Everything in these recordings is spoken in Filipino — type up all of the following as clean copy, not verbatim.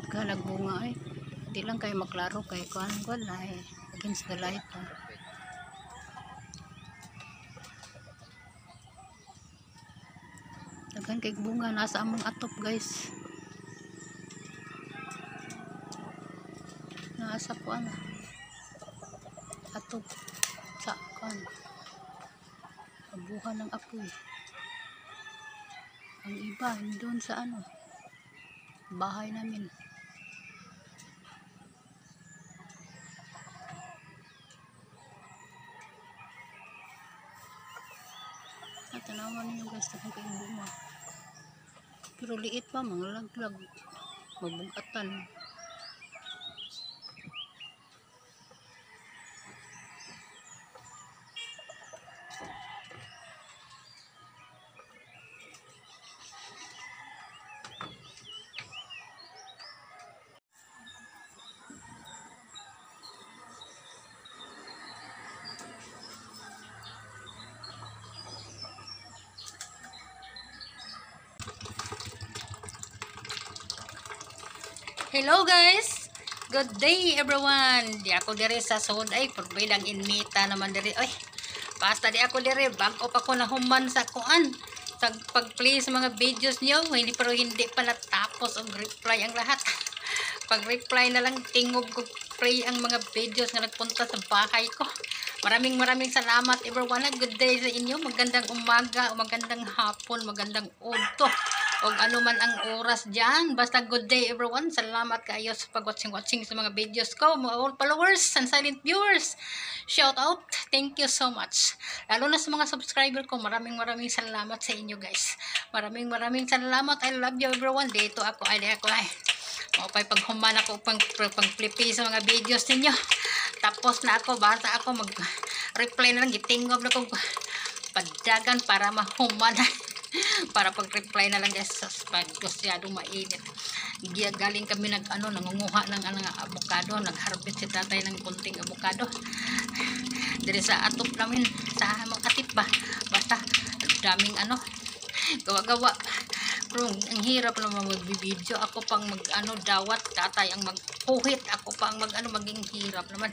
Ka nagbunga ay. Di lang kayo maklaro kay kuan wala eh. Against the light ha. Daghan kay bunga nasa among atop guys. Nasa kuan atop sa kuan. Abuhan ng apoy. Ang iba doon sa ano bahay namin. At tanawan niyo guys na kay bunga. Pero liit pa mga laglag. Mabugatan. Hello guys! Good day everyone! Di ako diri sa sud ay pagbilang inita naman diri. Oy, basta di ako diri bago pa ko nahuman sa kuan. Sa pag-play sa mga videos niyo, pero hindi pa natapos og reply ang lahat. Pag-reply na lang tingog ko play ang mga videos nga nagpunta sa bahay ko. Maraming salamat everyone. Good day sa inyo. Magandang umaga, magandang hapon, magandang udto. O ano man ang oras dyan. Basta good day everyone. Salamat kayo sa pag-watching sa mga videos ko. Mga all followers and silent viewers. Shout out. Thank you so much. Lalo na sa mga subscriber ko. Maraming salamat sa inyo guys. Maraming salamat. I love you everyone. Dito ako ay. Maupay paghuman ako pang-flippy sa mga videos ninyo. Tapos na ako. Basta ako mag-reply na lang. Gitingob na kong padagan para mahuman para pag-reply na lang guys pag masyadong mainit. Galing kami nangunguha ng avocado, nag-harvest si tatay ng kunting avocado diri sa atop namin sa mga atip ba, basta daming gawa-gawa. Pero ang hirap naman mag-video ako pang dawat, tatay ang magpuhit, ako pang maging hirap naman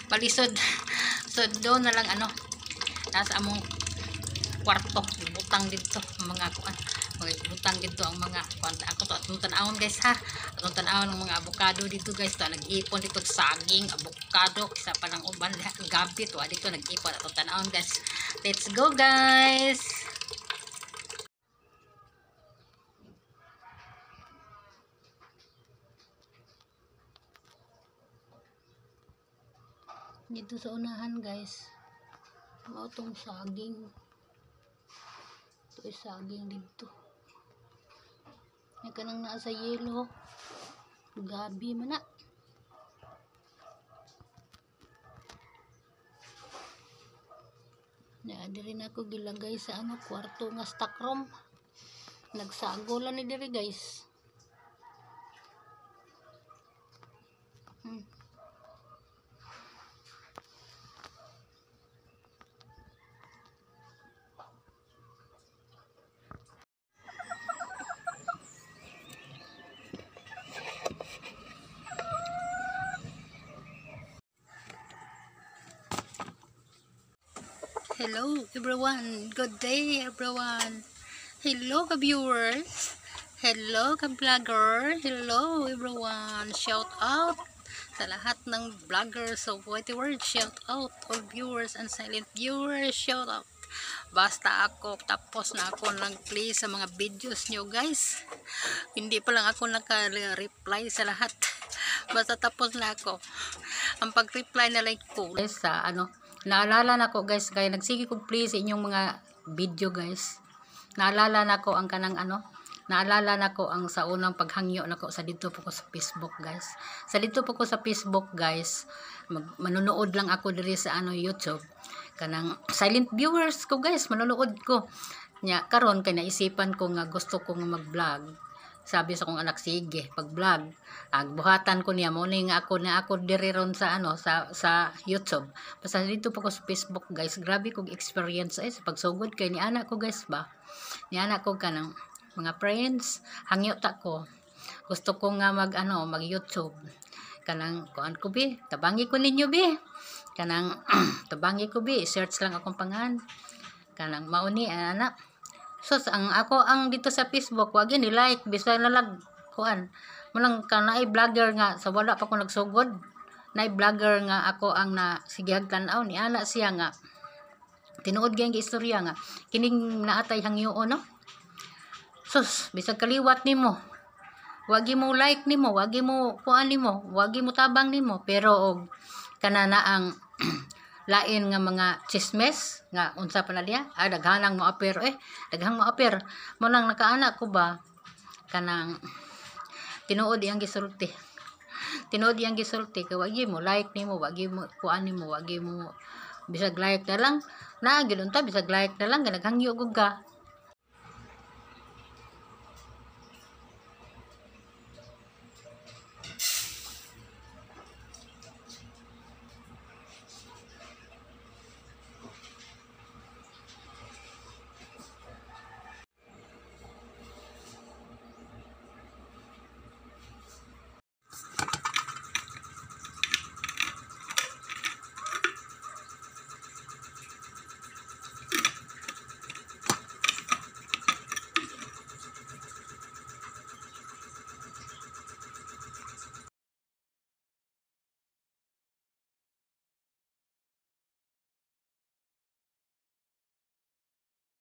balisod. So doon na lang nasa among kwarto butang dito mga kuan, butang dito ang mga kuan. Ako to atong tan-awon guys ha, atong tan-awon ng mga avocado dito guys. To nag-ipon dito saging, avocado, isa pa ng uban gabi to dito nag-ipon atong tan-awon guys. Let's go guys. Dito sa unahan guys, mao tong saging. Ito saging dito. May kanang naa sa yelo. Gabi man na. Diri na ako gilagay sa kwarto nga stock room. Nagsago lang ni diri guys. Hello everyone, good day everyone. Hello ka viewers, hello ka vlogger, hello everyone. Shout out sa lahat ng vloggers of Whitey World. Shout out all viewers and silent viewers. Shout out. Basta ako tapos na ako nag-play sa mga videos nyo guys. Hindi pa lang ako naka-reply sa lahat. Basta tapos na ako. Ang pag-reply na like ko guys sa naalala na ko guys, kaya nagsige ko play sa inyong mga video guys. Naalala na ko ang kanang naalala na ko ang sa unang paghangyo na ko sa dito po ko sa Facebook guys. Sa dito po ko sa Facebook guys, manonood lang ako diri sa YouTube. Kanang silent viewers ko guys, manonood ko. Nya karon kay naisipan ko nga gusto kong mag-vlog. Sabi sa kong anak, sige, pag-vlog. Buhatan ko niya mo nga ako diri ron sa sa YouTube. Basta dito po ko sa Facebook guys. Grabe kong experience sa pagsugod kay ni anak ko guys ba. Ni anak ko kanang mga friends, hangyo ta ko. gusto ko nga mag YouTube. Kanang kuan ko bi, tabangi ko ninyo bi. Kanang tabangi ko bi, search lang akong pangan. Kanang mauni ana. So ang dito sa Facebook wag ni like bisa na lag kuan. Manang kanay vlogger nga sa wala pa ko nagsugod. Nay vlogger nga ako ang na sigihag tan-aw ni ana siya nga tinuod gyud ang istorya nga kining naatay hangyo no. Sus, bisag kaliwat nimo. Wagi mo like nimo, wagi mo kuan nimo, wagi mo tabang nimo, pero og kanana ang lain nga mga chismes nga unsa pa na diya daghanang mo apir daghang mo apir mo nang nakaana ko ba kanang tinuod iyang gisulti kay wagi mo like nimo, wagi mo kuan nimo, wagi mo bisag like na lang na gid unta bisag like na lang ganaghangyo gud ka